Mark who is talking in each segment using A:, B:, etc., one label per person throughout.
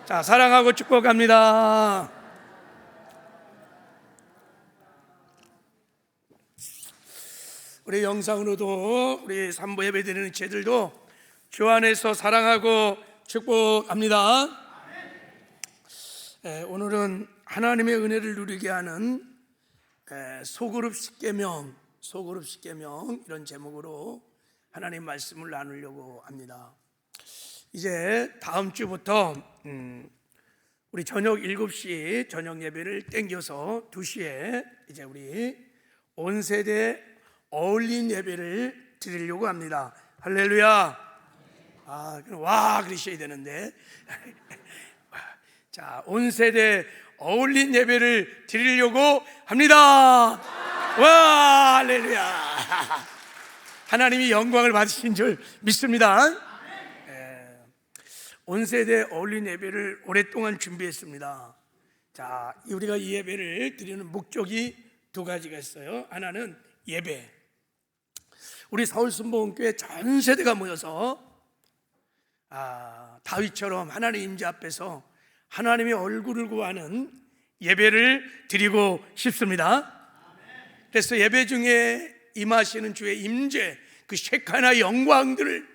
A: 자, 사랑하고 축복합니다. 우리 영상으로도 우리 삼부 예배 드리는 제들도 주 안에서 사랑하고 축복합니다. 오늘은 하나님의 은혜를 누리게 하는 소그룹 10계명 이런 제목으로 하나님 말씀을 나누려고 합니다. 이제 다음 주부터 우리 저녁 7시 저녁 예배를 땡겨서 2시에 이제 우리 온 세대 어울린 예배를 드리려고 합니다. 할렐루야. 와 그러셔야 되는데 자, 온 세대 어울린 예배를 드리려고 합니다. 와 할렐루야. 하나님이 영광을 받으신 줄 믿습니다. 온 세대 어울린 예배를 오랫동안 준비했습니다. 자, 우리가 이 예배를 드리는 목적이 두 가지가 있어요. 하나는 예배. 우리 서울순복음교회 전 세대가 모여서 다윗처럼 하나님 임재 앞에서 하나님의 얼굴을 구하는 예배를 드리고 싶습니다. 그래서 예배 중에 임하시는 주의 임재, 그 셰카나 영광들을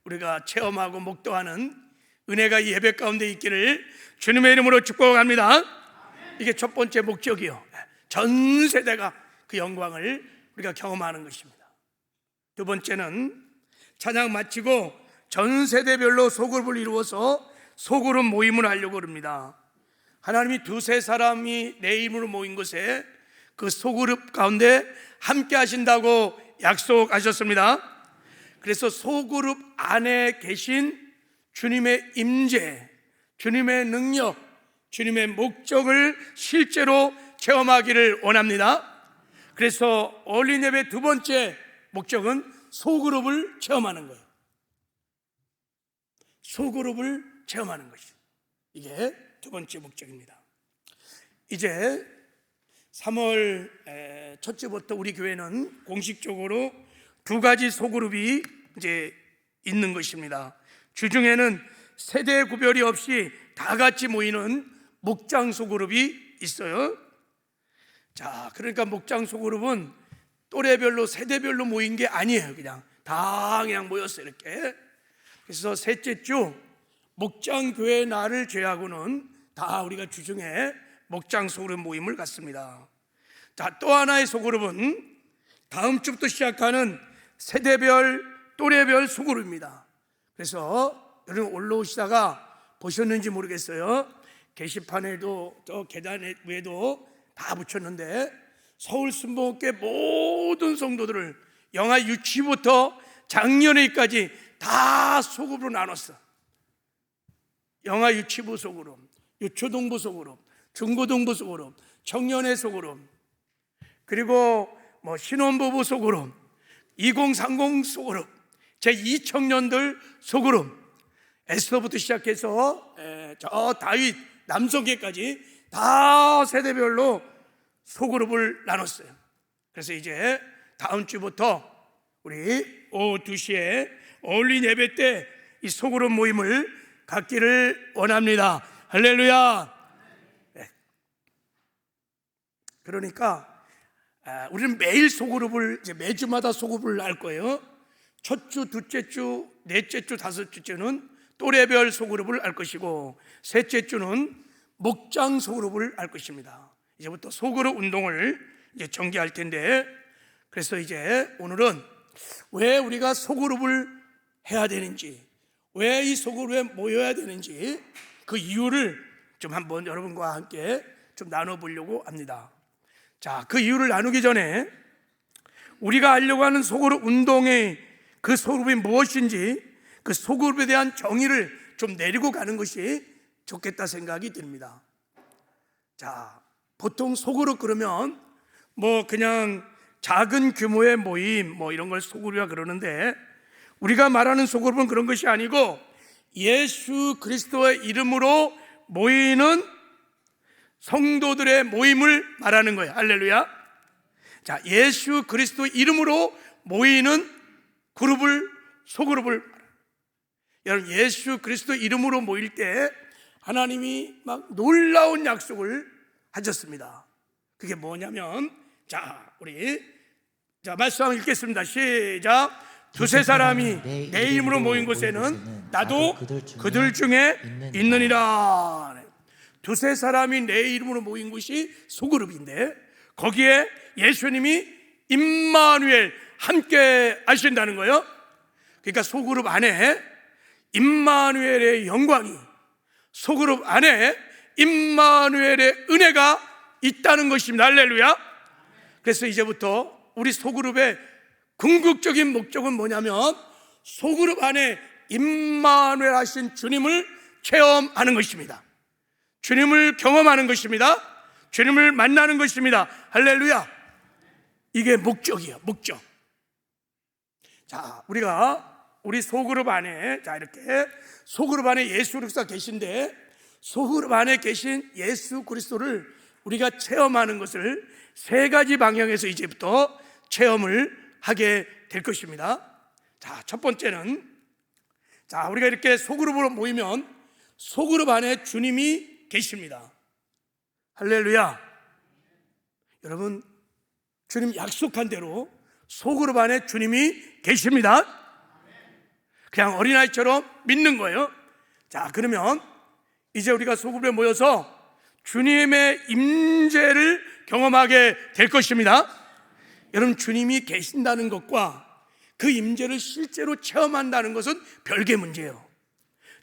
A: 우리가 체험하고 목도하는 은혜가 이 예배 가운데 있기를 주님의 이름으로 축복합니다. 이게 첫 번째 목적이요. 전 세대가 그 영광을 우리가 경험하는 것입니다. 두 번째는 찬양 마치고 전 세대별로 소그룹을 이루어서 소그룹 모임을 하려고 합니다. 하나님이 두세 사람이 내 이름으로 모인 곳에 그 소그룹 가운데 함께 하신다고 약속하셨습니다. 그래서 소그룹 안에 계신 주님의 임재, 주님의 능력, 주님의 목적을 실제로 체험하기를 원합니다. 그래서 어울린 예배 두 번째 목적은 소그룹을 체험하는 거예요. 소그룹을 체험하는 것이 이게 두 번째 목적입니다. 이제 3월 첫 주부터 우리 교회는 공식적으로 두 가지 소그룹이 이제 있는 것입니다. 주중에는 세대 구별이 없이 다 같이 모이는 목장 소그룹이 있어요. 자, 그러니까 목장 소그룹은 또래별로 세대별로 모인 게 아니에요. 그냥 모였어요, 이렇게. 그래서 셋째 주 목장 교회 날을 제하고는 다 우리가 주중에 목장 소그룹 모임을 갖습니다. 자, 또 하나의 소그룹은 다음 주부터 시작하는 세대별 또래별 소그룹입니다. 그래서 여러분 올라오시다가 보셨는지 모르겠어요. 게시판에도 저 계단 위에도 다 붙였는데 서울순복음교회 모든 성도들을 영아 유치부터 장년회까지 다 소그룹으로 나눴어. 영아 유치부 소그룹, 유초동부 소그룹, 중고등부 소그룹, 청년회 소그룹, 그리고 신혼부부 소그룹, 2030 소그룹, 제2청년들 소그룹, 에스더부터 시작해서 저 다윗 남성계까지 다 세대별로 소그룹을 나눴어요. 그래서 이제 다음 주부터 우리 오후 2시에 어울린 예배 때 이 소그룹 모임을 갖기를 원합니다. 할렐루야. 그러니까 우리는 매일 소그룹을 이제 매주마다 소그룹을 할 거예요. 첫 주, 둘째 주, 넷째 주, 다섯째 주는 또래별 소그룹을 할 것이고 셋째 주는 목장 소그룹을 할 것입니다. 이제부터 소그룹 운동을 이제 전개할 텐데, 그래서 이제 오늘은 왜 우리가 소그룹을 해야 되는지, 왜 이 소그룹에 모여야 되는지 그 이유를 좀 한번 여러분과 함께 좀 나눠보려고 합니다. 자, 그 이유를 나누기 전에 우리가 하려고 하는 소그룹 운동의 그 소그룹이 무엇인지 그 소그룹에 대한 정의를 좀 내리고 가는 것이 좋겠다 생각이 듭니다. 자, 보통 소그룹 그러면 그냥 작은 규모의 모임 이런 걸 소그룹이라 그러는데, 우리가 말하는 소그룹은 그런 것이 아니고 예수 그리스도의 이름으로 모이는 성도들의 모임을 말하는 거예요. 할렐루야. 자, 예수 그리스도 이름으로 모이는 그룹을, 소그룹을, 여러분 예수 그리스도 이름으로 모일 때 하나님이 막 놀라운 약속을 하셨습니다. 그게 뭐냐면, 우리 말씀 한번 읽겠습니다. 시작. 두세 사람이 내 이름으로 모인 곳에는 나도 그들 중에 있느니라. 두세 사람이 내 이름으로 모인 곳이 소그룹인데, 거기에 예수님이 임마누엘 함께 하신다는 거예요. 그러니까 소그룹 안에 임마누엘의 영광이, 소그룹 안에 임마누엘의 은혜가 있다는 것입니다. 할렐루야. 그래서 이제부터 우리 소그룹의 궁극적인 목적은 뭐냐면, 소그룹 안에 임마누엘 하신 주님을 체험하는 것입니다. 주님을 경험하는 것입니다. 주님을 만나는 것입니다. 할렐루야. 이게 목적이에요. 목적. 우리 소그룹 안에, 이렇게 소그룹 안에 예수 그리스도가 계신데, 소그룹 안에 계신 예수 그리스도를 우리가 체험하는 것을 세 가지 방향에서 이제부터 체험을 하게 될 것입니다. 첫 번째는, 우리가 이렇게 소그룹으로 모이면 소그룹 안에 주님이 계십니다. 할렐루야. 여러분, 주님 약속한 대로 소그룹 안에 주님이 계십니다. 그냥 어린아이처럼 믿는 거예요. 그러면 이제 우리가 소그룹에 모여서 주님의 임재를 경험하게 될 것입니다. 여러분, 주님이 계신다는 것과 그 임재를 실제로 체험한다는 것은 별개 문제예요.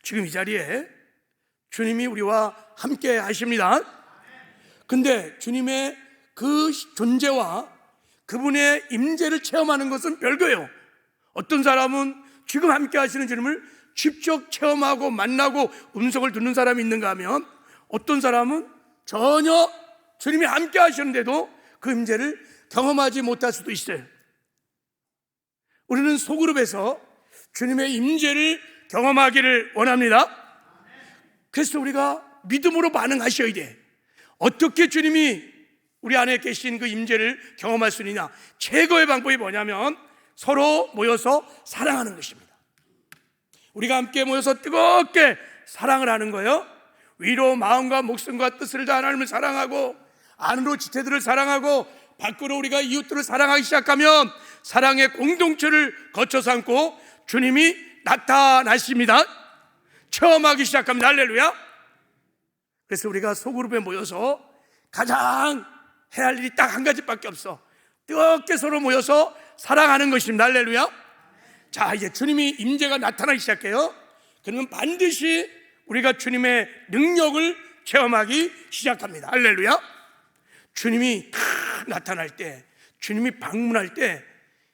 A: 지금 이 자리에 주님이 우리와 함께 하십니다. 근데 주님의 그 존재와 그분의 임재를 체험하는 것은 별거예요. 어떤 사람은 지금 함께 하시는 주님을 직접 체험하고 만나고 음성을 듣는 사람이 있는가 하면, 어떤 사람은 전혀 주님이 함께 하시는데도 그 임재를 경험하지 못할 수도 있어요. 우리는 소그룹에서 주님의 임재를 경험하기를 원합니다. 그래서 우리가 믿음으로 반응하셔야 돼. 어떻게 주님이 우리 안에 계신 그 임재를 경험할 수 있느냐? 최고의 방법이 뭐냐면 서로 모여서 사랑하는 것입니다. 우리가 함께 모여서 뜨겁게 사랑을 하는 거예요. 위로 마음과 목숨과 뜻을 다 하나님을 사랑하고, 안으로 지체들을 사랑하고, 밖으로 우리가 이웃들을 사랑하기 시작하면 사랑의 공동체를 거쳐 삼고 주님이 나타나십니다. 체험하기 시작합니다. 할렐루야. 그래서 우리가 소그룹에 모여서 가장 해야 할 일이 딱 한 가지밖에 없어. 뜨겁게 서로 모여서 사랑하는 것입니다. 할렐루야. 이제 주님이 임재가 나타나기 시작해요. 그러면 반드시 우리가 주님의 능력을 체험하기 시작합니다. 할렐루야. 주님이 나타날 때, 주님이 방문할 때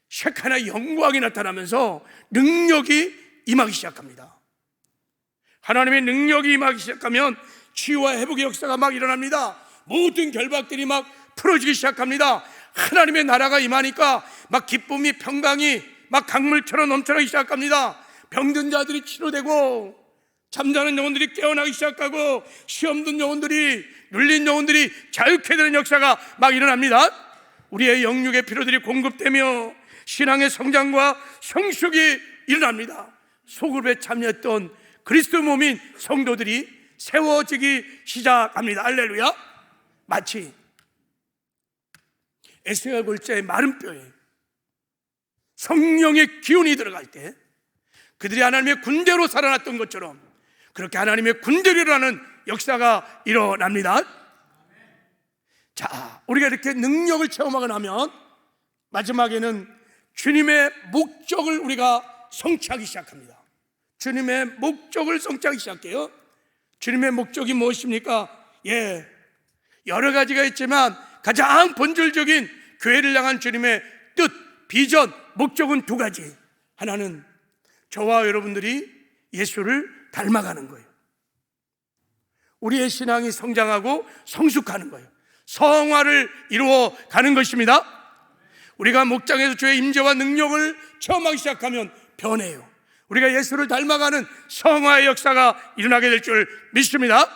A: 셰카나 영광이 나타나면서 능력이 임하기 시작합니다. 하나님의 능력이 임하기 시작하면 치유와 회복의 역사가 막 일어납니다. 모든 결박들이 막 풀어지기 시작합니다. 하나님의 나라가 임하니까 막 기쁨이, 평강이 막 강물처럼 넘쳐나기 시작합니다. 병든 자들이 치료되고, 잠자는 영혼들이 깨어나기 시작하고, 시험 든 영혼들이, 눌린 영혼들이 자유케 되는 역사가 막 일어납니다. 우리의 영육의 피로들이 공급되며 신앙의 성장과 성숙이 일어납니다. 소그룹에 참여했던 그리스도 몸인 성도들이 세워지기 시작합니다. 할렐루야. 마치 에스겔 골짜의 마른 뼈에 성령의 기운이 들어갈 때 그들이 하나님의 군대로 살아났던 것처럼, 그렇게 하나님의 군대로 일어나는 역사가 일어납니다. 우리가 이렇게 능력을 체험하고 나면 마지막에는 주님의 목적을 우리가 성취하기 시작합니다. 주님의 목적을 성취하기 시작해요. 주님의 목적이 무엇입니까? 여러 가지가 있지만 가장 본질적인 교회를 향한 주님의 뜻, 비전, 목적은 두 가지. 하나는 저와 여러분들이 예수를 닮아가는 거예요. 우리의 신앙이 성장하고 성숙하는 거예요. 성화를 이루어 가는 것입니다. 우리가 목장에서 주의 임재와 능력을 체험하기 시작하면 변해요. 우리가 예수를 닮아가는 성화의 역사가 일어나게 될 줄 믿습니다.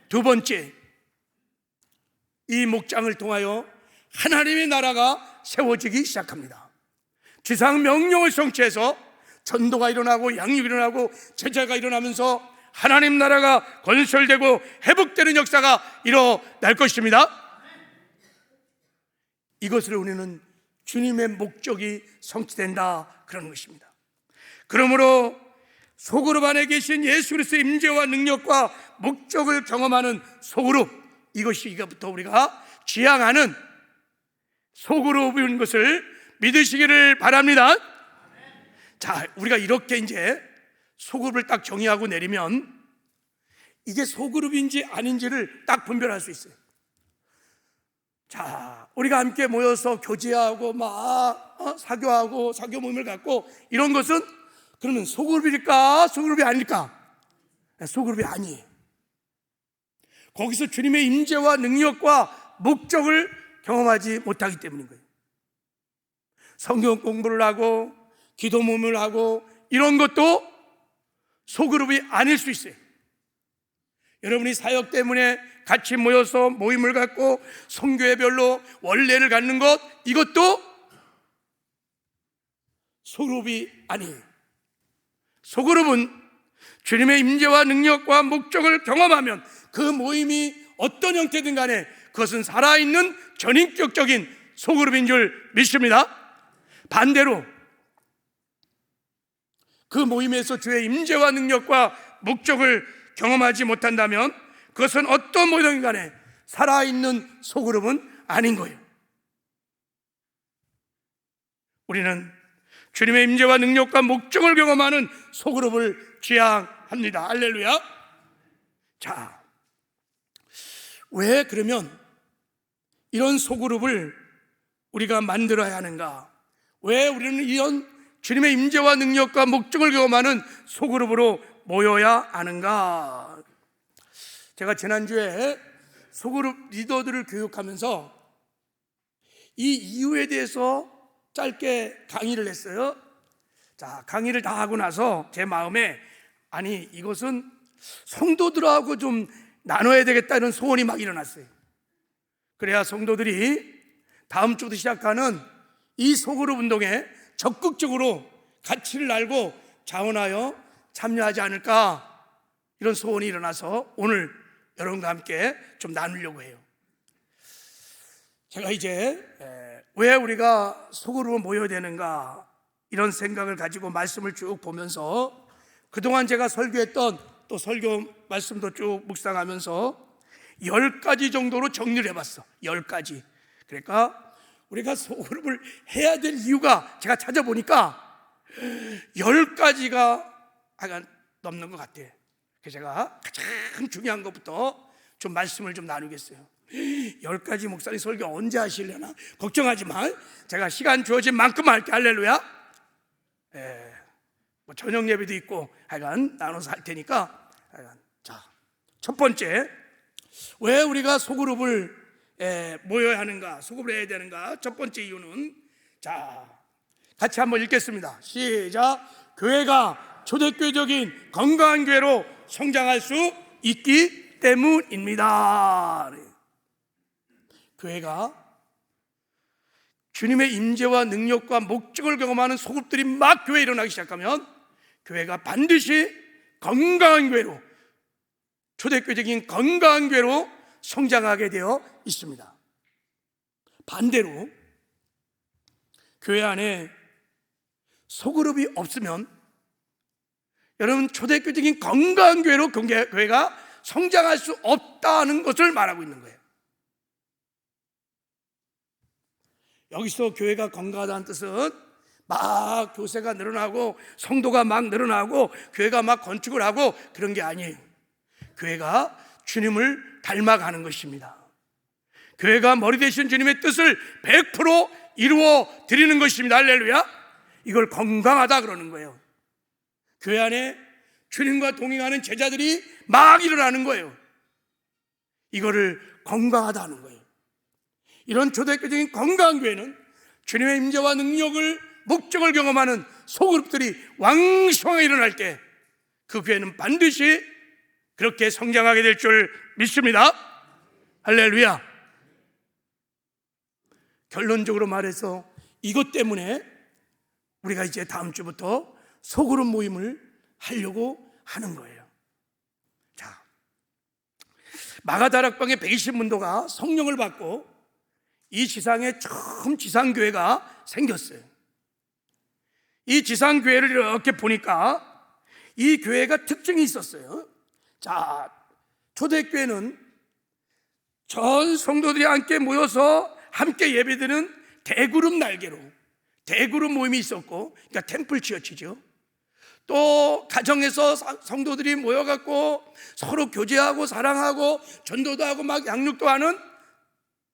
A: 두 번째, 이 목장을 통하여 하나님의 나라가 세워지기 시작합니다. 지상 명령을 성취해서 전도가 일어나고 양육이 일어나고 제자가 일어나면서 하나님 나라가 건설되고 회복되는 역사가 일어날 것입니다. 이것을 우리는 주님의 목적이 성취된다 그런 것입니다. 그러므로 소그룹 안에 계신 예수 그리스도의 임재와 능력과 목적을 경험하는 소그룹, 이것이 이것부터 우리가 지향하는 소그룹인 것을 믿으시기를 바랍니다. 자, 우리가 이렇게 이제 소그룹을 딱 정의하고 내리면 이게 소그룹인지 아닌지를 딱 분별할 수 있어요. 자, 우리가 함께 모여서 교제하고 사교하고 사교 모임을 갖고 이런 것은 그러면 소그룹일까? 소그룹이 아닐까? 소그룹이 아니에요. 거기서 주님의 임재와 능력과 목적을 경험하지 못하기 때문인 거예요. 성경 공부를 하고 기도 모임을 하고 이런 것도 소그룹이 아닐 수 있어요. 여러분이 사역 때문에 같이 모여서 모임을 갖고 성교회별로 원례를 갖는 것, 이것도 소그룹이 아니에요. 소그룹은 주님의 임재와 능력과 목적을 경험하면 그 모임이 어떤 형태든 간에 그것은 살아있는 전인격적인 소그룹인 줄 믿습니다. 반대로 그 모임에서 주의 임재와 능력과 목적을 경험하지 못한다면 그것은 어떤 모임이든 간에 살아있는 소그룹은 아닌 거예요. 우리는 주님의 임재와 능력과 목적을 경험하는 소그룹을 지향합니다. 할렐루야. 자, 왜 그러면 이런 소그룹을 우리가 만들어야 하는가? 왜 우리는 이런 주님의 임재와 능력과 목적을 경험하는 소그룹으로 모여야 하는가? 제가 지난주에 소그룹 리더들을 교육하면서 이 이유에 대해서 짧게 강의를 했어요. 자, 강의를 다 하고 나서 제 마음에 아니 이것은 성도들하고 좀 나눠야 되겠다는 소원이 막 일어났어요. 그래야 성도들이 다음 주부터 시작하는 이 소그룹 운동에 적극적으로 가치를 알고 자원하여 참여하지 않을까, 이런 소원이 일어나서 오늘 여러분과 함께 좀 나누려고 해요. 제가 이제 왜 우리가 소그룹으로 모여야 되는가 이런 생각을 가지고 말씀을 쭉 보면서 그동안 제가 설교했던 또 설교 말씀도 쭉 묵상하면서 10가지 정도로 정리를 해봤어. 10가지. 그러니까 우리가 소그룹을 해야 될 이유가 제가 찾아보니까 10가지가 약간 넘는 것 같아요. 그래서 제가 가장 중요한 것부터 좀 말씀을 좀 나누겠어요. 10가지 목사님 설교 언제 하시려나 걱정하지 마. 제가 시간 주어진 만큼만 할게. 할렐루야. 뭐 저녁 예배도 있고 하여간 나눠서 할 테니까. 자, 첫 번째, 왜 우리가 소그룹을 모여야 하는가, 소그룹을 해야 되는가? 첫 번째 이유는, 자, 같이 한번 읽겠습니다. 시작. 교회가 초대교회적인 건강한 교회로 성장할 수 있기 때문입니다. 교회가 주님의 임재와 능력과 목적을 경험하는 소그룹들이 막 교회에 일어나기 시작하면 교회가 반드시 건강한 교회로, 초대교회적인 건강한 교회로 성장하게 되어 있습니다. 반대로 교회 안에 소그룹이 없으면 여러분 초대교회적인 건강한 교회로 교회가 성장할 수 없다는 것을 말하고 있는 거예요. 여기서 교회가 건강하다는 뜻은 막 교세가 늘어나고 성도가 막 늘어나고 교회가 막 건축을 하고 그런 게 아니에요. 교회가 주님을 닮아가는 것입니다. 교회가 머리 되신 주님의 뜻을 100% 이루어 드리는 것입니다. 할렐루야. 이걸 건강하다 그러는 거예요. 교회 안에 주님과 동행하는 제자들이 막 일어나는 거예요. 이거를 건강하다 하는 거예요. 이런 초대교회적인 건강한 교회는 주님의 임재와 능력을, 목적을 경험하는 소그룹들이 왕성하게 일어날 때 그 교회는 반드시 그렇게 성장하게 될 줄 믿습니다. 할렐루야. 결론적으로 말해서 이것 때문에 우리가 이제 다음 주부터 소그룹 모임을 하려고 하는 거예요. 마가다락방의 120문도가 성령을 받고 이 지상에 처음 지상교회가 생겼어요. 이 지상교회를 이렇게 보니까 이 교회가 특징이 있었어요. 자, 초대교회는 전 성도들이 함께 모여서 함께 예배드리는 대그룹 날개로 대그룹 모임이 있었고, 그러니까 템플 처치죠. 또 가정에서 성도들이 모여갖고 서로 교제하고 사랑하고 전도도 하고 막 양육도 하는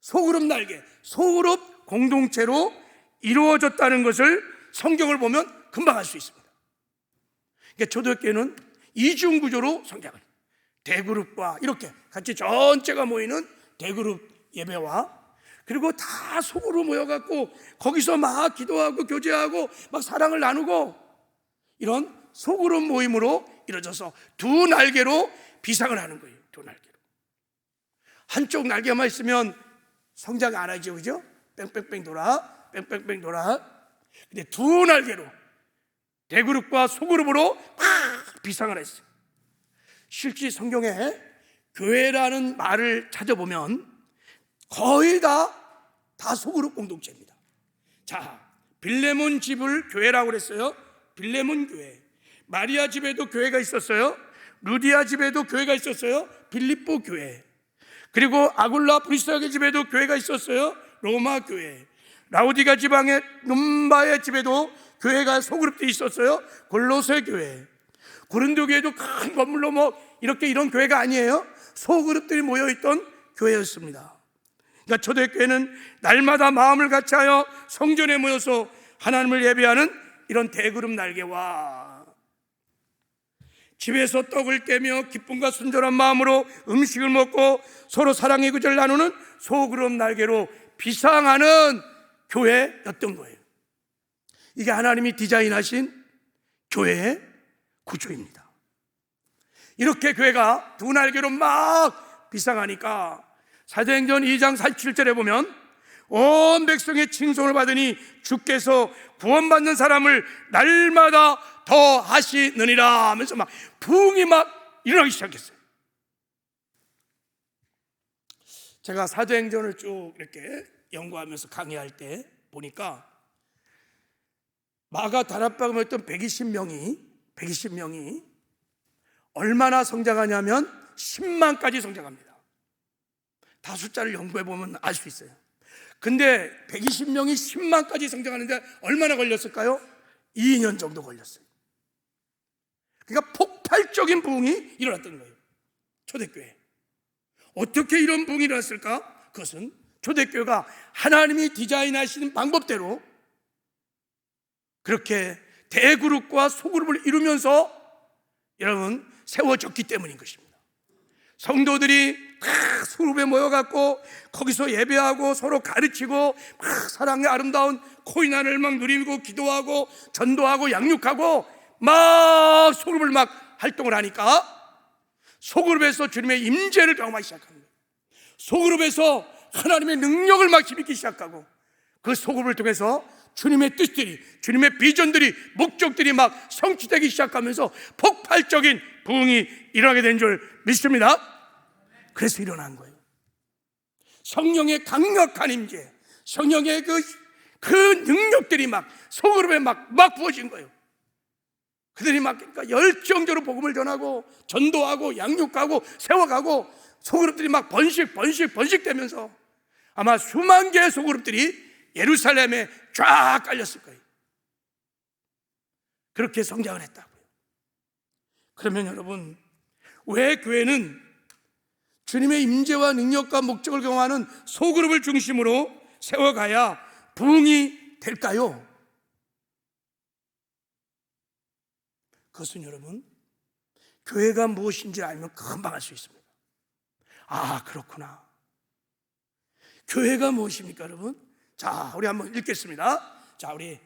A: 소그룹 날개, 소그룹 공동체로 이루어졌다는 것을 성경을 보면 금방 알 수 있습니다. 그러니까 초대교회는 이중 구조로 성장을, 대그룹과 이렇게 같이 전체가 모이는 대그룹 예배와, 그리고 다 속으로 모여갖고 거기서 막 기도하고 교제하고 막 사랑을 나누고, 이런 소그룹 모임으로 이루어져서 두 날개로 비상을 하는 거예요. 두 날개로. 한쪽 날개만 있으면 성장 안 하죠, 그죠? 뺑뺑뺑 돌아, 뺑뺑뺑 돌아. 근데 두 날개로 대그룹과 소그룹으로 막 비상을 했어요. 실제 성경에 교회라는 말을 찾아보면 거의 다 소그룹 공동체입니다. 자, 빌레몬 집을 교회라고 그랬어요. 빌레몬 교회. 마리아 집에도 교회가 있었어요. 루디아 집에도 교회가 있었어요. 빌립보 교회. 그리고 아굴라 브리스도의 집에도 교회가 있었어요. 로마 교회. 라우디가 지방의 룸바의 집에도 교회가 소그룹들이 있었어요. 골로새 교회. 고린도 교회도 큰 건물로 이런 교회가 아니에요. 소그룹들이 모여있던 교회였습니다. 그러니까 초대교회는 날마다 마음을 같이하여 성전에 모여서 하나님을 예배하는 이런 대그룹 날개와, 집에서 떡을 떼며 기쁨과 순전한 마음으로 음식을 먹고 서로 사랑의 구절을 나누는 소그룹 날개로 비상하는 교회였던 거예요. 이게 하나님이 디자인하신 교회의 구조입니다. 이렇게 교회가 두 날개로 막 비상하니까 사도행전 2장 47절에 보면 온 백성의 칭송을 받으니 주께서 구원받는 사람을 날마다 더 하시느니라 하면서 막 부흥이 막 일어나기 시작했어요. 제가 사도행전을 쭉 이렇게 연구하면서 강의할 때 보니까 마가 다락방에 모였던 120명이 얼마나 성장하냐면 10만까지 성장합니다. 다 숫자를 연구해 보면 알 수 있어요. 근데 120명이 10만까지 성장하는데 얼마나 걸렸을까요? 2년 정도 걸렸어요. 그러니까 폭발적인 부흥이 일어났던 거예요. 초대교회. 어떻게 이런 부흥이 일어났을까? 그것은 초대교회가 하나님이 디자인하시는 방법대로 그렇게 대그룹과 소그룹을 이루면서 여러분 세워졌기 때문인 것입니다. 성도들이 막 소그룹에 모여갖고 거기서 예배하고 서로 가르치고 막 사랑의 아름다운 코인안을 막 누리고 기도하고 전도하고 양육하고 막 소그룹을 막 활동을 하니까 소그룹에서 주님의 임재를 경험하기 시작하는 거예요. 소그룹에서 하나님의 능력을 막 힘입기 시작하고 그 소그룹을 통해서 주님의 뜻들이, 주님의 비전들이, 목적들이 막 성취되기 시작하면서 폭발적인 부흥이 일어나게 된 줄 믿습니다. 그래서 일어난 거예요. 성령의 강력한 임재, 성령의 그 능력들이 막 소그룹에 막 부어진 거예요. 그들이 막 그러니까 열정적으로 복음을 전하고 전도하고 양육하고 세워가고 소그룹들이 막 번식되면서 아마 수만 개의 소그룹들이 예루살렘에 쫙 깔렸을 거예요. 그렇게 성장을 했다고요. 그러면 여러분, 왜 교회는 주님의 임재와 능력과 목적을 경험하는 소그룹을 중심으로 세워가야 부흥이 될까요? 그것은 여러분, 교회가 무엇인지 알면 금방 알 수 있습니다. 아, 그렇구나. 교회가 무엇입니까, 여러분? 자, 우리 한번 읽겠습니다. 자, 우리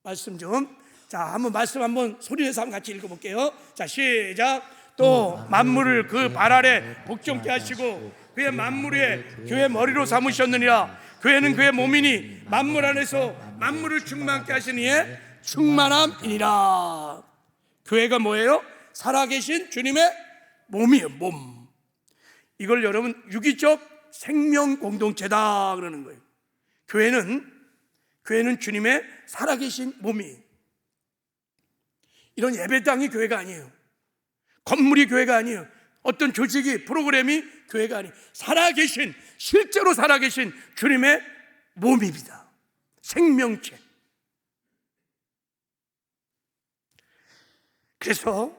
A: 말씀 한번 소리내서 한번 같이 읽어볼게요. 자, 시작. 또 만물을 그 발 아래 복종케 하시고 그의 만물 위에 교회 머리로 삼으셨느니라. 교회는 그의 몸이니 만물 안에서 만물을 충만케 하신 이의 충만함이니라. 교회가 뭐예요? 살아계신 주님의 몸이에요. 몸. 이걸 여러분 유기적 생명 공동체다 그러는 거예요. 교회는 주님의 살아계신 몸이, 이런 예배당이 교회가 아니에요. 건물이 교회가 아니에요. 어떤 조직이, 프로그램이 교회가 아니에요. 살아계신, 실제로 살아계신 주님의 몸입니다. 생명체. 그래서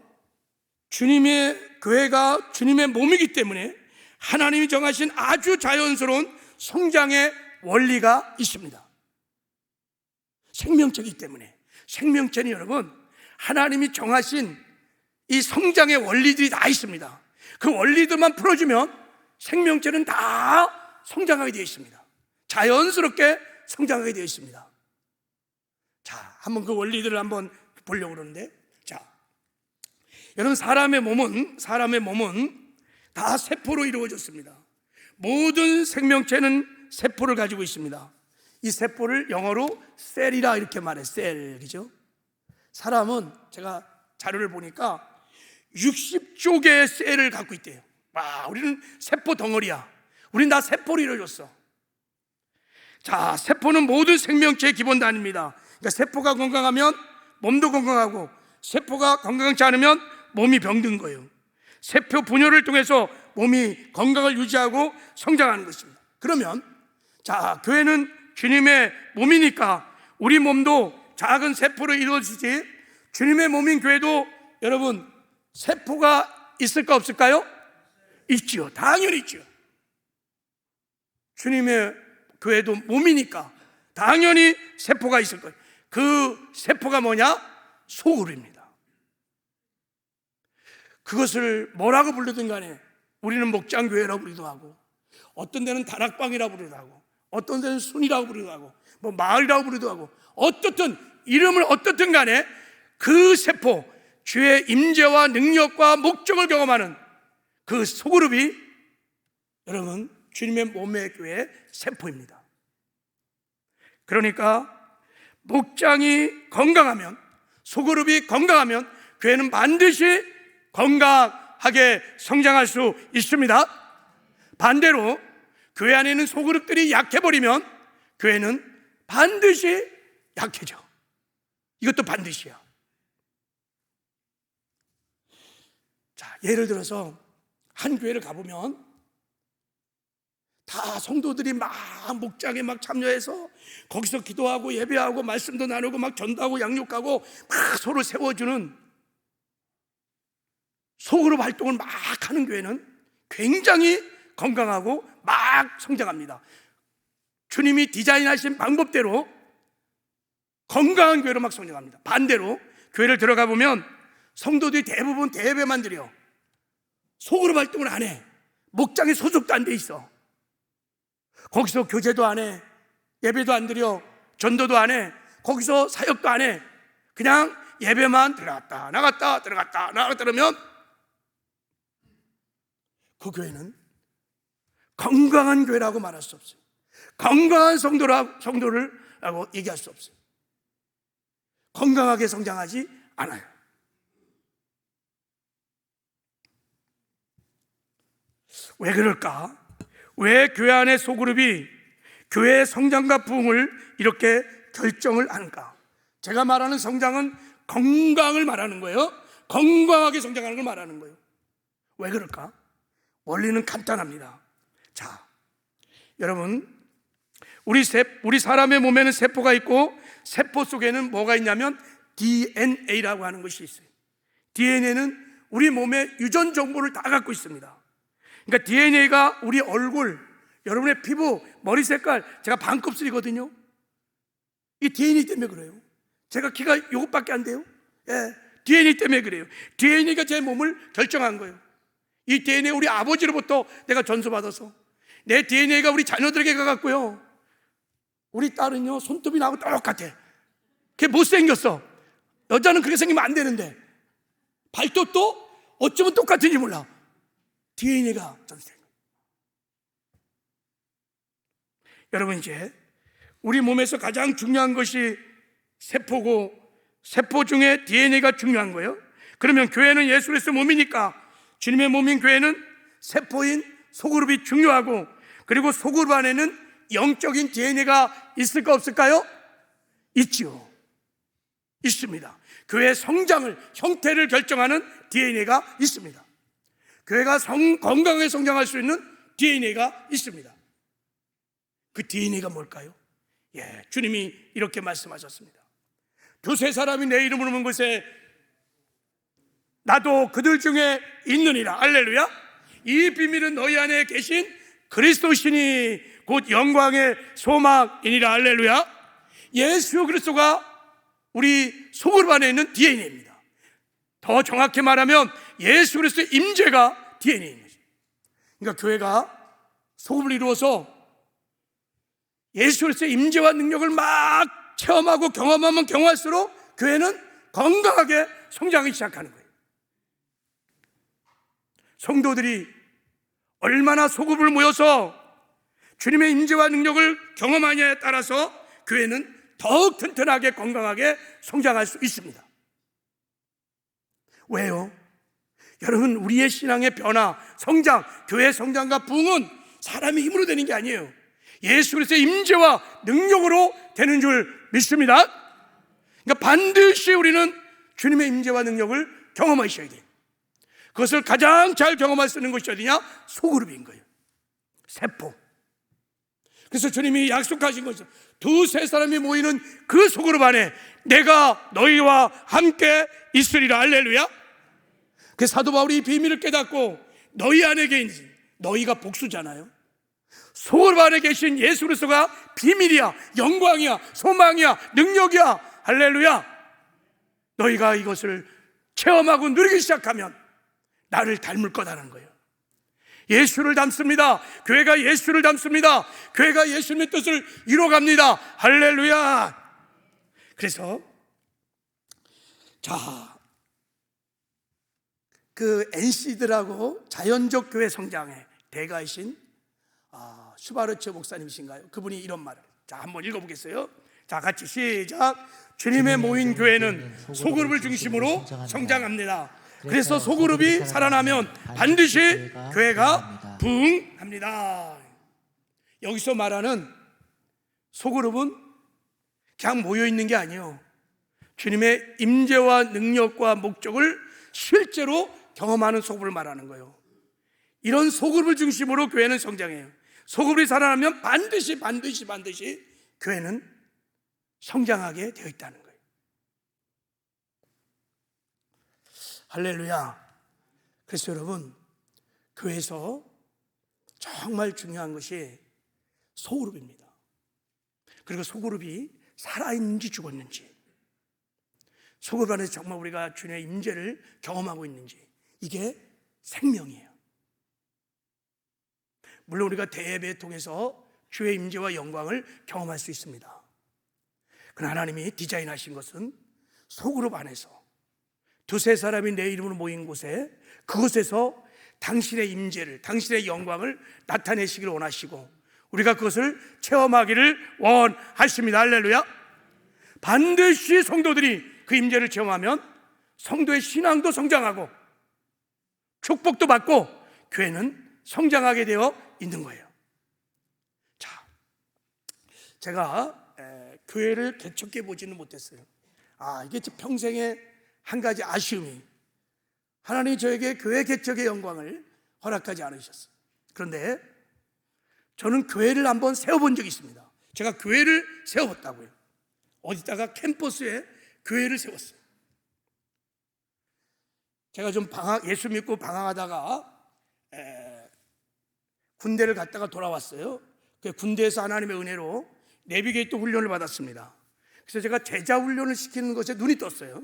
A: 주님의 교회가 주님의 몸이기 때문에 하나님이 정하신 아주 자연스러운 성장의 원리가 있습니다. 생명체이기 때문에. 생명체는 여러분, 하나님이 정하신 이 성장의 원리들이 다 있습니다. 그 원리들만 풀어주면 생명체는 다 성장하게 되어 있습니다. 자연스럽게 성장하게 되어 있습니다. 자, 한번 그 원리들을 한번 보려고 그러는데, 자, 여러분, 사람의 몸은 다 세포로 이루어졌습니다. 모든 생명체는 세포를 가지고 있습니다. 이 세포를 영어로 셀이라 이렇게 말해. 셀, 그죠? 사람은 제가 자료를 보니까 60조 개의 셀을 갖고 있대요. 와, 우리는 세포 덩어리야. 우린 다 세포로 이루어졌어. 자, 세포는 모든 생명체의 기본 단위입니다. 그러니까 세포가 건강하면 몸도 건강하고, 세포가 건강치 않으면 몸이 병든 거예요. 세포 분열을 통해서 몸이 건강을 유지하고 성장하는 것입니다. 그러면 자, 교회는 주님의 몸이니까 우리 몸도 작은 세포로 이루어지지, 주님의 몸인 교회도 여러분 세포가 있을까 없을까요? 있지요. 당연히 있죠. 주님의 교회도 몸이니까 당연히 세포가 있을 거예요. 그 세포가 뭐냐? 소그룹입니다. 그것을 뭐라고 부르든 간에 우리는 목장교회라고 부르기도 하고, 어떤 데는 다락방이라고 부르기도 하고, 어떤 데는 순이라고 부르기도 하고, 뭐 마을이라고 부르기도 하고, 어떻든 이름을 어떻든 간에 그 세포, 주의 임재와 능력과 목적을 경험하는 그 소그룹이 여러분 주님의 몸의 교회의 세포입니다. 그러니까 목장이 건강하면, 소그룹이 건강하면 교회는 반드시 건강하게 성장할 수 있습니다. 반대로 교회 안에 있는 소그룹들이 약해버리면 교회는 반드시 약해져. 이것도 반드시야. 자, 예를 들어서 한 교회를 가보면 다 성도들이 막 목장에 막 참여해서 거기서 기도하고 예배하고 말씀도 나누고 막 전도하고 양육하고 막 서로 세워주는 소그룹 활동을 막 하는 교회는 굉장히 건강하고 막 성장합니다. 주님이 디자인하신 방법대로 건강한 교회로 막 성장합니다. 반대로 교회를 들어가 보면 성도들이 대부분 대예배만 드려. 소그룹 활동을 안 해. 목장에 소속도 안 돼 있어. 거기서 교제도 안 해. 예배도 안 드려. 전도도 안 해. 거기서 사역도 안 해. 그냥 예배만 들어갔다 나갔다 들어갔다 나갔다 그러면 그 교회는 건강한 교회라고 말할 수 없어요. 건강한 성도라고 얘기할 수 없어요. 건강하게 성장하지 않아요. 왜 그럴까? 왜 교회 안의 소그룹이 교회의 성장과 부흥을 이렇게 결정을 하는가? 제가 말하는 성장은 건강을 말하는 거예요. 건강하게 성장하는 걸 말하는 거예요. 왜 그럴까? 원리는 간단합니다. 자, 여러분, 우리 사람의 몸에는 세포가 있고, 세포 속에는 뭐가 있냐면 DNA라고 하는 것이 있어요. DNA는 우리 몸의 유전 정보를 다 갖고 있습니다. 그러니까 DNA가 우리 얼굴, 여러분의 피부, 머리 색깔, 제가 반곱슬이거든요. 이 DNA 때문에 그래요. 제가 키가 이것밖에 안 돼요. 예, DNA 때문에 그래요. DNA가 제 몸을 결정한 거예요. 이 DNA 우리 아버지로부터 내가 전수받아서, 내 DNA가 우리 자녀들에게 가갔고요. 우리 딸은요, 손톱이 나하고 똑같아. 걔 못생겼어. 여자는 그렇게 생기면 안 되는데, 발톱도 어쩌면 똑같은지 몰라. DNA가 전생. 여러분, 이제 우리 몸에서 가장 중요한 것이 세포고, 세포 중에 DNA가 중요한 거예요. 그러면 교회는 예수 그리스도 몸이니까 주님의 몸인 교회는 세포인 소그룹이 중요하고, 그리고 소그룹 안에는 영적인 DNA가 있을까 없을까요? 있지요. 있습니다. 교회의 성장을, 형태를 결정하는 DNA가 있습니다. 교회가 건강하게 성장할 수 있는 DNA가 있습니다. 그 DNA가 뭘까요? 주님이 이렇게 말씀하셨습니다. 두세 사람이 내 이름으로 문 곳에 나도 그들 중에 있느니라. 할렐루야. 이 비밀은 너희 안에 계신 그리스도시니 곧 영광의 소망이니라. 할렐루야. 예수 그리스도가 우리 소그룹 안에 있는 DNA입니다. 더 정확히 말하면 예수 그리스도의 임재가 DNA인 거죠. 그러니까 교회가 소그룹을 이루어서 예수 그리스도의 임재와 능력을 막 체험하고 경험하면 경험할수록 교회는 건강하게 성장하기 시작하는 거예요. 성도들이 얼마나 소그룹을 모여서 주님의 임재와 능력을 경험하냐에 따라서 교회는 더욱 튼튼하게 건강하게 성장할 수 있습니다. 왜요? 여러분, 우리의 신앙의 변화, 성장, 교회의 성장과 부흥은 사람의 힘으로 되는 게 아니에요. 예수 그리스도의 임재와 능력으로 되는 줄 믿습니다. 그러니까 반드시 우리는 주님의 임재와 능력을 경험하셔야 돼요. 그것을 가장 잘 경험할 수 있는 것이 어디냐? 소그룹인 거예요. 세포. 그래서 주님이 약속하신 것은 두세 사람이 모이는 그 소그룹 안에 내가 너희와 함께 있으리라. 할렐루야. 그 사도 바울이 이 비밀을 깨닫고 너희 안에 계신, 너희가 복수잖아요. 소그룹 안에 계신 예수 그리스도가 비밀이야, 영광이야, 소망이야, 능력이야. 할렐루야. 너희가 이것을 체험하고 누리기 시작하면 나를 닮을 거다는 거예요. 예수를 닮습니다. 교회가 예수를 닮습니다. 교회가 예수님의 뜻을 이뤄갑니다. 할렐루야. 그래서 그 NC들하고 자연적 교회 성장의 대가이신 슈바르츠 목사님이신가요? 그분이 이런 말을, 한번 읽어보겠어요. 같이 시작. 주님의 모인 교회는 소그룹을 중심으로 성장합니다. 그래서 소그룹이 살아나면 반드시 교회가 부흥합니다. 여기서 말하는 소그룹은 그냥 모여있는 게 아니에요. 주님의 임재와 능력과 목적을 실제로 경험하는 소그룹을 말하는 거예요. 이런 소그룹을 중심으로 교회는 성장해요. 소그룹이 살아나면 반드시 교회는 성장하게 되어 있다는 거예요. 할렐루야. 그래서 여러분, 교회에서 정말 중요한 것이 소그룹입니다. 그리고 소그룹이 살아있는지 죽었는지, 소그룹 안에서 정말 우리가 주님의 임재를 경험하고 있는지, 이게 생명이에요. 물론 우리가 대예배 통해서 주의 임재와 영광을 경험할 수 있습니다. 그러나 하나님이 디자인하신 것은 소그룹 안에서 두세 사람이 내 이름으로 모인 곳에, 그곳에서 당신의 임재를, 당신의 영광을 나타내시기를 원하시고 우리가 그것을 체험하기를 원하십니다. 할렐루야. 반드시 성도들이 그 임재를 체험하면 성도의 신앙도 성장하고 축복도 받고 교회는 성장하게 되어 있는 거예요. 제가 교회를 개척해 보지는 못했어요. 이게 제 평생의 한 가지 아쉬움이, 하나님이 저에게 교회 개척의 영광을 허락하지 않으셨어요. 그런데 저는 교회를 한번 세워본 적이 있습니다. 제가 교회를 세워봤다고요. 어디다가 캠퍼스에 교회를 세웠어요. 제가 좀 예수 믿고 방황하다가 군대를 갔다가 돌아왔어요. 군대에서 하나님의 은혜로 내비게이터 훈련을 받았습니다. 그래서 제가 제자 훈련을 시키는 것에 눈이 떴어요.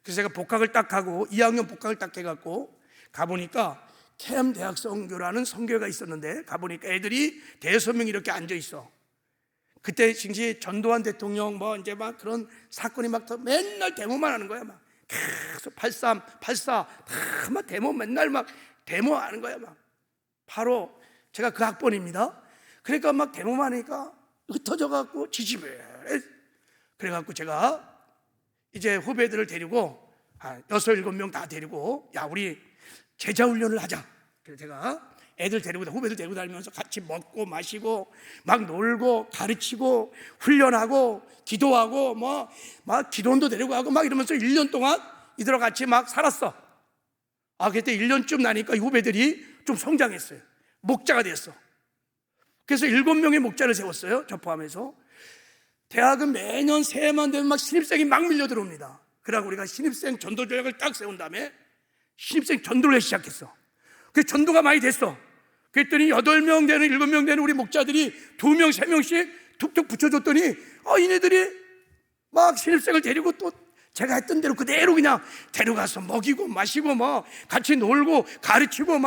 A: 그래서 제가 복학을 딱 하고 2학년 복학을 딱 해갖고 가보니까 캠 대학 선교라는 선교회가 있었는데, 가보니까 애들이 대여섯 명 이렇게 앉아 있어. 그때 당시 전두환 대통령 이제 막 그런 사건이 막 맨날 데모만 하는 거야. 막 계속 83, 84 다 막 데모, 맨날 막 데모하는 거야. 막 바로 제가 그 학번입니다. 그러니까 막 데모만 하니까 흩어져 갖고 지지배. 그래갖고 제가 이제 후배들을 데리고 6, 7명 다 데리고, 야 우리 제자 훈련을 하자. 그래서 제가 애들 데리고 후배들 데리고 다니면서 같이 먹고 마시고 막 놀고 가르치고 훈련하고 기도하고 막 기도원도 데리고 가고 막 이러면서 1년 동안 이들과 같이 막 살았어. 그때 1년쯤 나니까 이 후배들이 좀 성장했어요. 목자가 됐어. 그래서 7명의 목자를 세웠어요. 저 포함해서. 대학은 매년 새해만 되면 막 신입생이 막 밀려 들어옵니다. 그러고 우리가 신입생 전도 조약을 딱 세운 다음에 신입생 전도를 시작했어. 그 전도가 많이 됐어. 그랬더니 8명 되는 7명 되는 우리 목자들이 2명 3명씩 툭툭 붙여줬더니 이네들이 막 신입생을 데리고 또 제가 했던 대로 그대로 그냥 데려가서 먹이고 마시고 같이 놀고 가르치고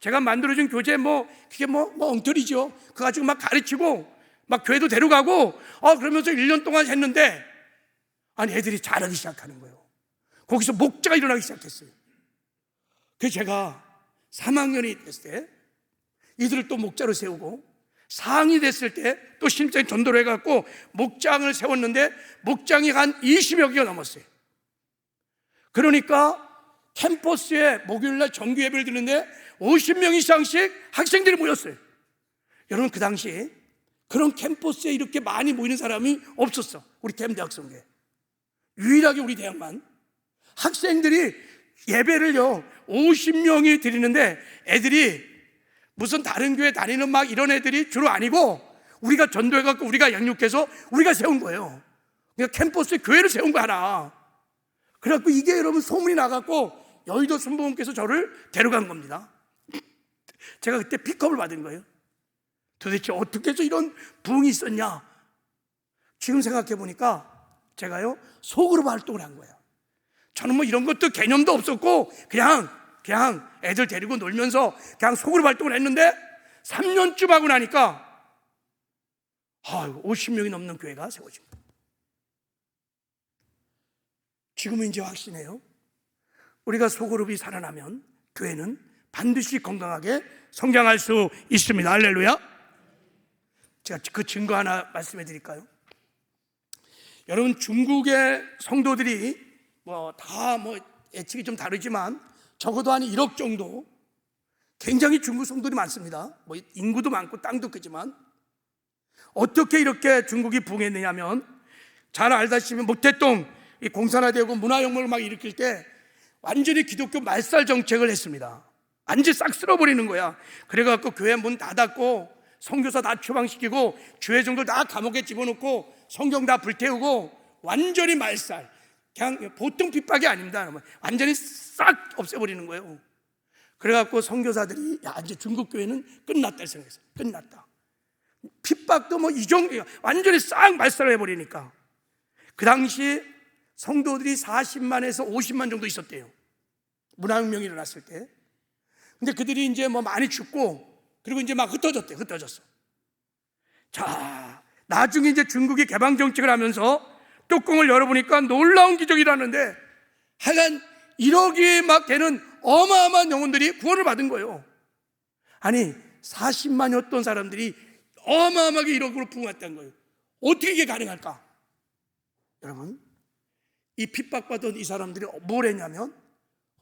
A: 제가 만들어준 교재 그게 엉터리죠. 그거 가지고 막 가르치고 막 교회도 데려가고 그러면서 1년 동안 했는데 애들이 잘하기 시작하는 거예요. 거기서 목자가 일어나기 시작했어요. 그래서 제가 3학년이 됐을 때 이들을 또 목자로 세우고 4학년이 됐을 때 또 신입생 전도를 해갖고 목장을 세웠는데 목장이 한 20여 개가 넘었어요. 그러니까 캠퍼스에 목요일날 정규 예배를 드리는데 50명 이상씩 학생들이 모였어요. 여러분, 그 당시 그런 캠퍼스에 이렇게 많이 모이는 사람이 없었어. 우리 캠대학성교회 유일하게 우리 대학만 학생들이 예배를요 50명이 드리는데 애들이 무슨 다른 교회 다니는 막 이런 애들이 주로 아니고 우리가 전도해갖고 우리가 양육해서 우리가 세운 거예요. 그러니까 캠퍼스에 교회를 세운 거 하나. 그래갖고 이게 여러분 소문이 나갖고 여의도 순복음께서 저를 데려간 겁니다. 제가 그때 픽업을 받은 거예요. 도대체 어떻게 해서 이런 부흥이 있었냐. 지금 생각해 보니까 제가요 속으로 활동을 한 거예요. 저는 이런 것도 개념도 없었고 그냥 애들 데리고 놀면서 그냥 속으로 활동을 했는데 3년쯤 하고 나니까 50명이 넘는 교회가 세워진 거예요. 지금은 이제 확신해요. 우리가 소그룹이 살아나면 교회는 반드시 건강하게 성장할 수 있습니다. 할렐루야. 제가 그 증거 하나 말씀해 드릴까요? 여러분, 중국의 성도들이 다 예측이 좀 다르지만 적어도 한 1억 정도 굉장히 중국 성도들이 많습니다. 인구도 많고 땅도 크지만 어떻게 이렇게 중국이 부흥했느냐면 잘 알다시피 모택동 이 공산화되고 문화혁명을 막 일으킬 때 완전히 기독교 말살 정책을 했습니다. 완전히 싹 쓸어버리는 거야. 그래갖고 교회 문 닫았고 선교사 다 추방시키고 주회종들 다 감옥에 집어넣고 성경 다 불태우고 완전히 말살. 그냥 보통 핍박이 아닙니다. 완전히 싹 없애버리는 거예요. 그래갖고 선교사들이 이제 중국 교회는 끝났다 생각했어요. 끝났다. 핍박도 이 정도 완전히 싹 말살을 해버리니까 그 당시 성도들이 40만에서 50만 정도 있었대요. 문화혁명이 일어났을 때. 근데 그들이 이제 많이 죽고 그리고 이제 막 흩어졌어. 자, 나중에 이제 중국이 개방 정책을 하면서 뚜껑을 열어보니까 놀라운 기적이라는데 하여간 1억이 막 되는 어마어마한 영혼들이 구원을 받은 거예요. 아니 40만이었던 사람들이 어마어마하게 1억으로 부흥했다는 거예요. 어떻게 이게 가능할까? 여러분, 이 핍박받던 이 사람들이 뭘 했냐면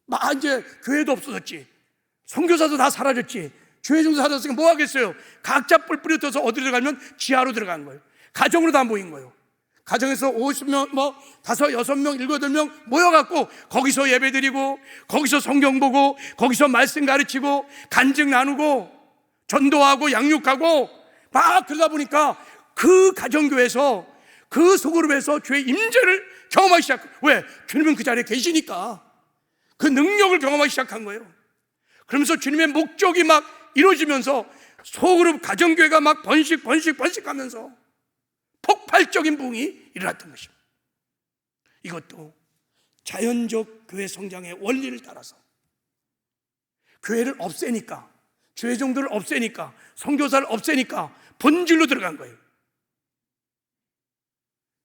A: 막 이제 교회도 없어졌지, 선교사도 다 사라졌지, 주회종도 사라졌으니까 뭐 하겠어요? 각자 뿔뿔이 흩어서 어디로 들어가면 지하로 들어간 거예요. 가정으로 다 모인 거예요. 가정에서 50명, 5, 6명, 7, 8명 모여갖고 거기서 예배드리고 거기서 성경 보고 거기서 말씀 가르치고 간증 나누고 전도하고 양육하고 막 그러다 보니까 그 가정교회에서 그 소그룹에서 주의 임재를 경험하기 시작. 왜? 주님은 그 자리에 계시니까 그 능력을 경험하기 시작한 거예요. 그러면서 주님의 목적이 막 이루어지면서 소그룹 가정교회가 막 번식하면서 폭발적인 부흥이 일어났던 것입니다. 이것도 자연적 교회 성장의 원리를 따라서 교회를 없애니까, 주회종들을 없애니까, 선교사를 없애니까 본질로 들어간 거예요.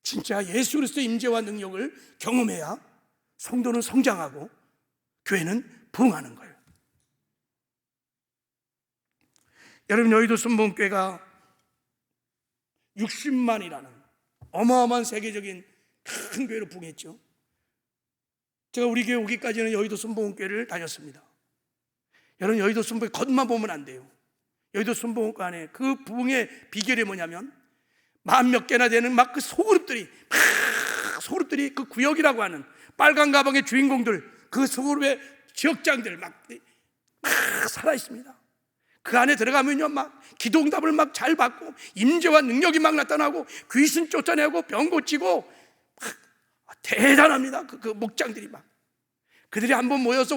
A: 진짜 예수 그리스도의 임재와 능력을 경험해야 성도는 성장하고 교회는 부흥하는 거예요. 여러분, 여의도 순복음교회가 60만이라는 어마어마한 세계적인 큰 교회로 부흥했죠. 제가 우리 교회 오기까지는 여의도 순복음교회를 다녔습니다. 여러분, 여의도 순복음 겉만 보면 안 돼요. 여의도 순복음 안에 그 부흥의 비결이 뭐냐면 만 몇 개나 되는 막 그 소그룹들이 그 구역이라고 하는 빨간 가방의 주인공들, 그 소그룹의 지역장들 막 살아 있습니다. 그 안에 들어가면요, 막 기도응답을 막 잘 받고 임재와 능력이 막 나타나고 귀신 쫓아내고 병 고치고 대단합니다. 그 목장들이 막 그들이 한번 모여서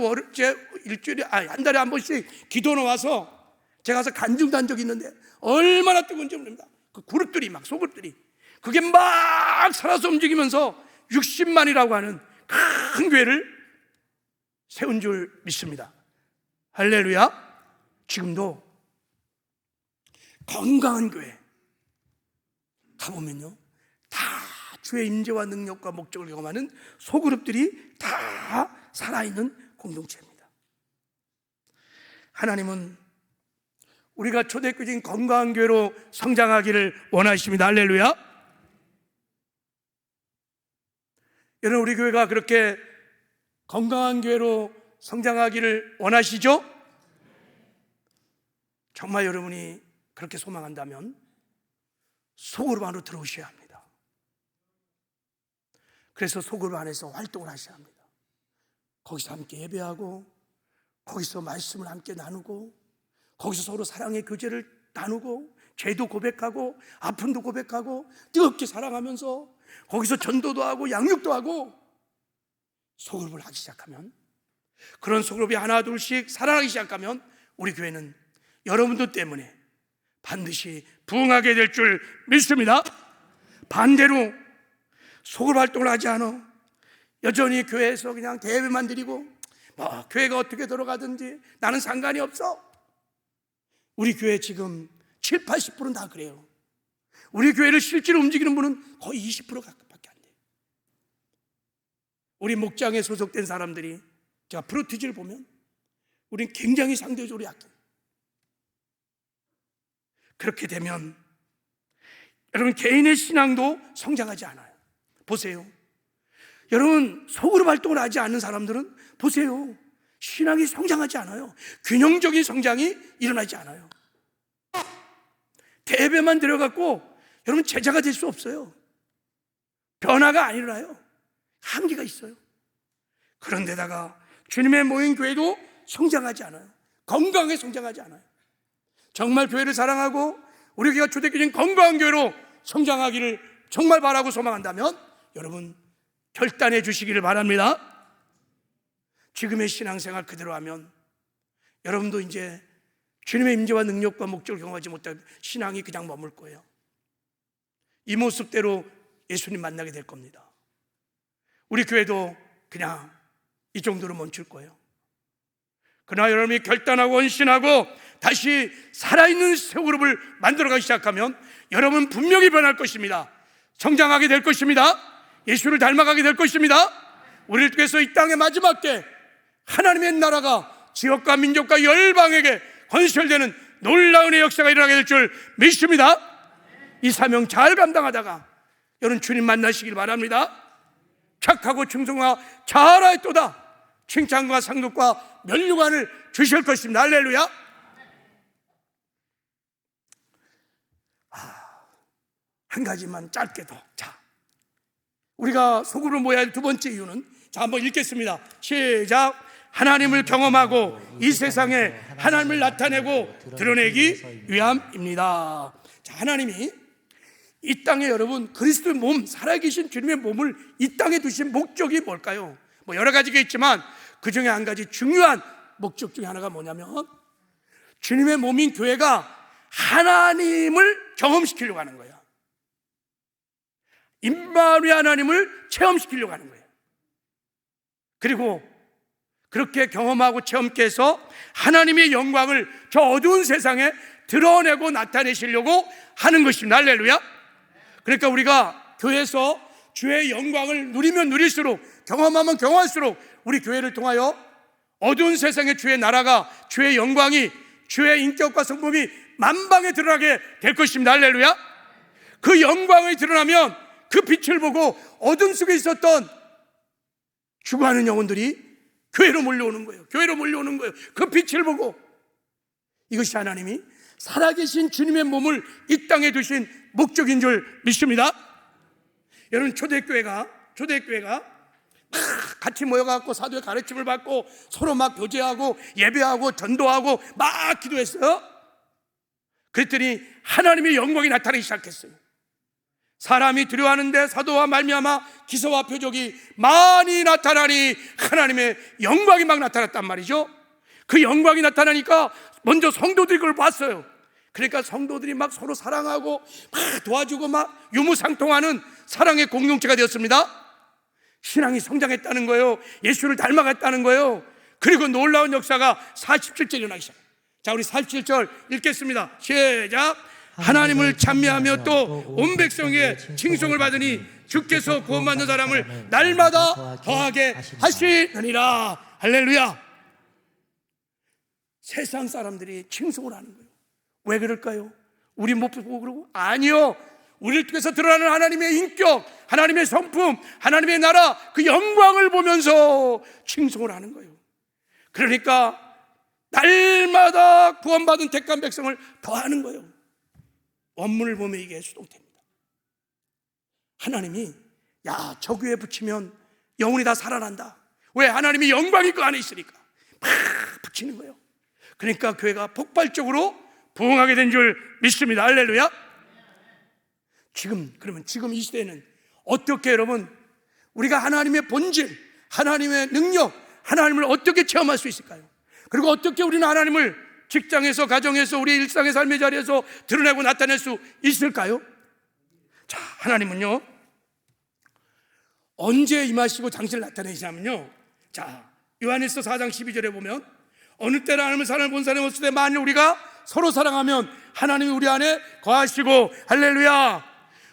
A: 일주일에 한 달에 한 번씩 기도 나와서 제가 가서 간증한 적이 있는데 얼마나 뜨거운지 모릅니다. 그 그룹들이 막 소그룹들이 그게 막 살아서 움직이면서 60만이라고 하는 큰 교회를 세운 줄 믿습니다. 할렐루야. 지금도 건강한 교회 가보면요, 다 주의 임재와 능력과 목적을 경험하는 소그룹들이 다 살아있는 공동체입니다. 하나님은 우리가 초대교회인 건강한 교회로 성장하기를 원하십니다. 할렐루야. 여러분, 우리 교회가 그렇게 건강한 교회로 성장하기를 원하시죠? 정말 여러분이 그렇게 소망한다면 소그룹 안으로 들어오셔야 합니다. 그래서 소그룹 안에서 활동을 하셔야 합니다. 거기서 함께 예배하고, 거기서 말씀을 함께 나누고, 거기서 서로 사랑의 교제를 나누고, 죄도 고백하고 아픔도 고백하고 뜨겁게 사랑하면서 거기서 전도도 하고 양육도 하고 소그룹을 하기 시작하면, 그런 소그룹이 하나 둘씩 살아나기 시작하면 우리 교회는 여러분들 때문에 반드시 부흥하게 될 줄 믿습니다. 반대로 소그룹 활동을 하지 않아 여전히 교회에서 그냥 대회만 드리고 교회가 어떻게 돌아가든지 나는 상관이 없어. 우리 교회 지금 7, 80%는 다 그래요. 우리 교회를 실제로 움직이는 분은 거의 20% 가깝게 안 돼요. 우리 목장에 소속된 사람들이 제가 프로티지를 보면 우린 굉장히 상대적으로 약해요. 그렇게 되면 여러분, 개인의 신앙도 성장하지 않아요. 보세요. 여러분, 소그룹 활동을 하지 않는 사람들은 보세요. 신앙이 성장하지 않아요. 균형적인 성장이 일어나지 않아요. 대배만 들어갔고 여러분 제자가 될 수 없어요. 변화가 안 일어나요. 한계가 있어요. 그런데다가 주님의 모인 교회도 성장하지 않아요. 건강하게 성장하지 않아요. 정말 교회를 사랑하고 우리 교회가 초대교회인 건강한 교회로 성장하기를 정말 바라고 소망한다면 여러분 결단해 주시기를 바랍니다. 지금의 신앙생활 그대로 하면 여러분도 이제 주님의 임재와 능력과 목적을 경험하지 못할 신앙이 그냥 머물 거예요. 이 모습대로 예수님 만나게 될 겁니다. 우리 교회도 그냥 이 정도로 멈출 거예요. 그러나 여러분이 결단하고 헌신하고 다시 살아있는 소그룹을 만들어가기 시작하면 여러분 분명히 변할 것입니다. 성장하게 될 것입니다. 예수를 닮아가게 될 것입니다. 우리를 통해서 이 땅의 마지막 때 하나님의 나라가 지역과 민족과 열방에게 건설되는 놀라운 역사가 일어나게 될 줄 믿습니다. 이 사명 잘 감당하다가 여러분 주님 만나시길 바랍니다. 착하고 충성과 잘하였도다 칭찬과 상급과 면류관을 주실 것입니다. 할렐루야. 한 가지만 짧게 더. 자, 우리가 소그룹으로 모여야 할 두 번째 이유는, 자, 한번 읽겠습니다. 시작. 하나님을 경험하고 이 세상에 하나님을 나타내고 드러내기 위함입니다. 자, 하나님이 이 땅에 여러분 그리스도의 몸, 살아계신 주님의 몸을 이 땅에 두신 목적이 뭘까요? 뭐 여러 가지가 있지만 그 중에 한 가지 중요한 목적 중에 하나가 뭐냐면 주님의 몸인 교회가 하나님을 경험시키려고 하는 거예요. 임마누엘 하나님을 체험시키려고 하는 거예요. 그리고 그렇게 경험하고 체험케 해서 하나님의 영광을 저 어두운 세상에 드러내고 나타내시려고 하는 것입니다. 할렐루야. 그러니까 우리가 교회에서 주의 영광을 누리면 누릴수록, 경험하면 경험할수록 우리 교회를 통하여 어두운 세상에 주의 나라가, 주의 영광이, 주의 인격과 성품이 만방에 드러나게 될 것입니다. 할렐루야. 그 영광이 드러나면 그 빛을 보고 어둠 속에 있었던 죽어가는 영혼들이 교회로 몰려오는 거예요. 교회로 몰려오는 거예요. 그 빛을 보고. 이것이 하나님이 살아계신 주님의 몸을 이 땅에 두신 목적인 줄 믿습니다. 여러분, 초대교회가 같이 모여갖고 사도의 가르침을 받고 서로 막 교제하고 예배하고 전도하고 막 기도했어요. 그랬더니 하나님의 영광이 나타나기 시작했어요. 사람이 두려워하는데 사도와 말미암아 기사와 표적이 많이 나타나니 하나님의 영광이 막 나타났단 말이죠. 그 영광이 나타나니까 먼저 성도들이 그걸 봤어요. 그러니까 성도들이 막 서로 사랑하고 막 도와주고 막 유무상통하는 사랑의 공동체가 되었습니다. 신앙이 성장했다는 거예요. 예수를 닮아갔다는 거예요. 그리고 놀라운 역사가 47절 일어나기 시작해요. 자, 우리 47절 읽겠습니다. 시작. 하나님을 찬미하며 또 온 백성에게 칭송을 받으니 주께서 구원받는 사람을 날마다 더하게 하시느니라. 할렐루야. 세상 사람들이 칭송을 하는 거예요. 왜 그럴까요? 우리 못 보고 그러고? 아니요, 우리를 통해서 드러나는 하나님의 인격, 하나님의 성품, 하나님의 나라, 그 영광을 보면서 칭송을 하는 거예요. 그러니까 날마다 구원받은 택한 백성을 더하는 거예요. 원문을 보면 이게 수동태입니다. 하나님이 저 교회에 붙이면 영혼이 다 살아난다. 왜? 하나님이 영광이 그 안에 있으니까 막 붙이는 거예요. 그러니까 교회가 폭발적으로 부흥하게 된 줄 믿습니다. 할렐루야. 그러면 지금 이 시대에는 어떻게, 여러분, 우리가 하나님의 본질, 하나님의 능력, 하나님을 어떻게 체험할 수 있을까요? 그리고 어떻게 우리는 하나님을 직장에서, 가정에서, 우리 일상의 삶의 자리에서 드러내고 나타낼 수 있을까요? 자, 하나님은요, 언제 임하시고 당신을 나타내시냐면요, 자, 요한일서 4장 12절에 보면 어느 때나 하나님을 사랑을 본 사람이 없을 때 만일 우리가 서로 사랑하면 하나님이 우리 안에 거하시고, 할렐루야,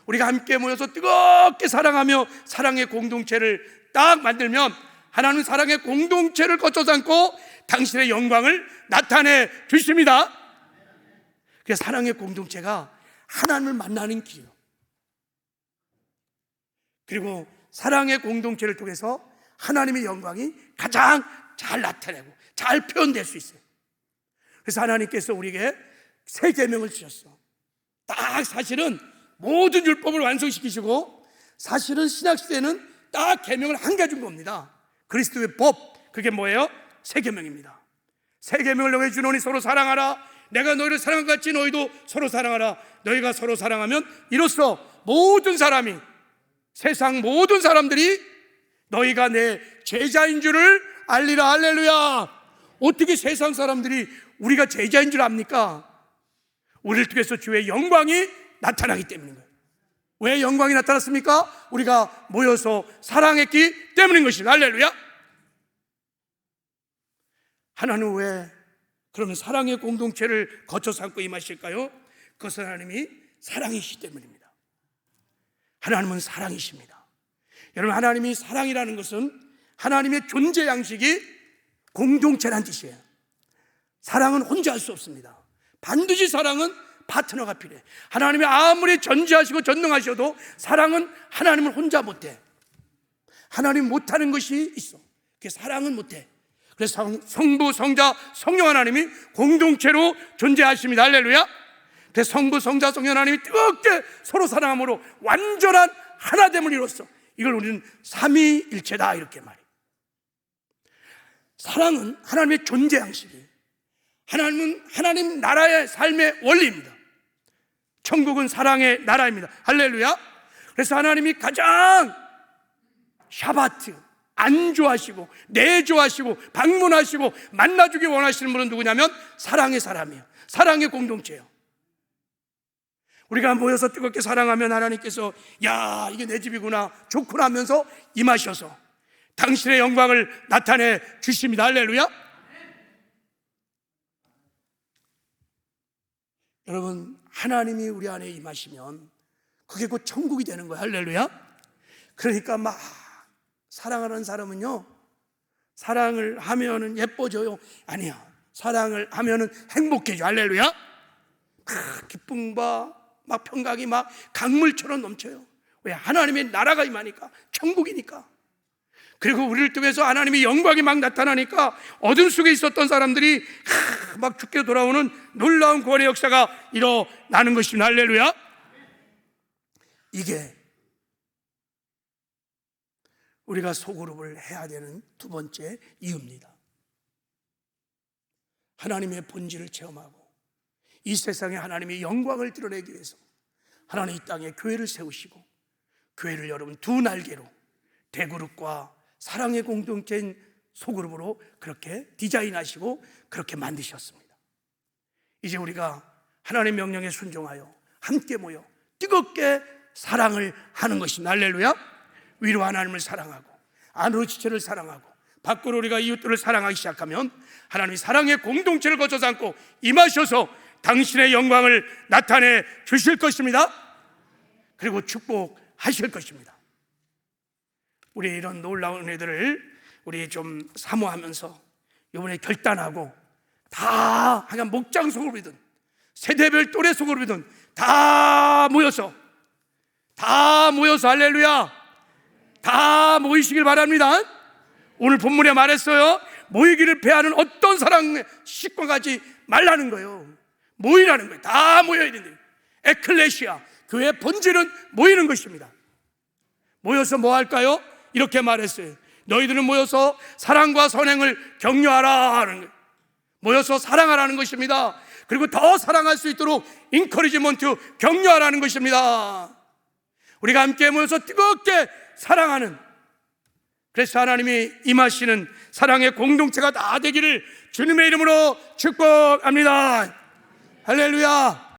A: 우리가 함께 모여서 뜨겁게 사랑하며 사랑의 공동체를 딱 만들면 하나님은 사랑의 공동체를 거쳐 삼고 당신의 영광을 나타내 주십니다. 그래서 사랑의 공동체가 하나님을 만나는 길이에요. 그리고 사랑의 공동체를 통해서 하나님의 영광이 가장 잘 나타내고 잘 표현될 수 있어요. 그래서 하나님께서 우리에게 새 계명을 주셨어. 딱 사실은 모든 율법을 완성시키시고, 사실은 신약시대에는 딱 계명을 한 개 준 겁니다. 그리스도의 법, 그게 뭐예요? 새 계명입니다. 새 계명을 너희에게 주노니 서로 사랑하라. 내가 너희를 사랑한 것 같이 너희도 서로 사랑하라. 너희가 서로 사랑하면 이로써 모든 사람이, 세상 모든 사람들이 너희가 내 제자인 줄을 알리라. 할렐루야. 어떻게 세상 사람들이 우리가 제자인 줄 압니까? 우리를 통해서 주의 영광이 나타나기 때문인 거예요. 왜 영광이 나타났습니까? 우리가 모여서 사랑했기 때문인 것입니다. 할렐루야. 하나님은 왜 그러면 사랑의 공동체를 거쳐 삼고 임하실까요? 그것은 하나님이 사랑이시기 때문입니다. 하나님은 사랑이십니다. 여러분, 하나님이 사랑이라는 것은 하나님의 존재 양식이 공동체란 뜻이에요. 사랑은 혼자 할 수 없습니다. 반드시 사랑은 파트너가 필요해. 하나님이 아무리 전지하시고 전능하셔도 사랑은 하나님을 혼자 못해. 하나님 못하는 것이 있어. 그게 사랑은 못해. 그래서 성부, 성자, 성령 하나님이 공동체로 존재하십니다. 할렐루야. 그래서 성부, 성자, 성령 하나님이 뜨겁게 서로 사랑함으로 완전한 하나됨을 이뤘어. 이걸 우리는 삼위일체다 이렇게 말해요. 사랑은 하나님의 존재 양식이에요. 하나님은 하나님 나라의 삶의 원리입니다. 천국은 사랑의 나라입니다. 할렐루야. 그래서 하나님이 가장 샤바트, 안주하시고 내조하시고 방문하시고 만나주기 원하시는 분은 누구냐면 사랑의 사람이에요. 사랑의 공동체예요. 우리가 모여서 뜨겁게 사랑하면 하나님께서 야, 이게 내 집이구나, 좋구나 하면서 임하셔서 당신의 영광을 나타내 주십니다. 할렐루야. 여러분, 하나님이 우리 안에 임하시면 그게 곧 천국이 되는 거예요. 할렐루야. 그러니까 막 사랑하는 사람은요, 사랑을 하면은 예뻐져요? 아니야. 사랑을 하면은 행복해져. 할렐루야. 막 기쁨과 막 평강이 막 강물처럼 넘쳐요. 왜? 하나님의 나라가 임하니까, 천국이니까. 그리고 우리를 통해서 하나님의 영광이 막 나타나니까 어둠 속에 있었던 사람들이 막 죽게 돌아오는 놀라운 구원의 역사가 일어나는 것입니다. 할렐루야. 이게 우리가 소그룹을 해야 되는 두 번째 이유입니다. 하나님의 본질을 체험하고 이 세상에 하나님의 영광을 드러내기 위해서 하나님 이 땅에 교회를 세우시고 교회를 여러분 두 날개로 대그룹과 사랑의 공동체인 소그룹으로 그렇게 디자인하시고 그렇게 만드셨습니다. 이제 우리가 하나님의 명령에 순종하여 함께 모여 뜨겁게 사랑을 하는 것입니다. 할렐루야. 위로 하나님을 사랑하고 안으로 지체를 사랑하고 밖으로 우리가 이웃들을 사랑하기 시작하면 하나님이 사랑의 공동체를 거쳐 삼고 임하셔서 당신의 영광을 나타내 주실 것입니다. 그리고 축복하실 것입니다. 우리 이런 놀라운 애들을 우리 좀 사모하면서 이번에 결단하고 다 하여간 목장 소그룹이든 세대별 또래 소그룹이든 다 모여서 할렐루야 다 모이시길 바랍니다. 오늘 본문에 말했어요. 모이기를 패하는 어떤 사랑의 식과 같지 말라는 거예요. 모이라는 거예요. 다 모여야 된대요. 에클레시아, 교회의 본질은 모이는 것입니다. 모여서 뭐 할까요? 이렇게 말했어요. 너희들은 모여서 사랑과 선행을 격려하라 하는 거예요. 모여서 사랑하라는 것입니다. 그리고 더 사랑할 수 있도록 인커리지먼트, 격려하라는 것입니다. 우리가 함께 모여서 뜨겁게 사랑하는, 그래서 하나님이 임하시는 사랑의 공동체가 다 되기를 주님의 이름으로 축복합니다. 할렐루야.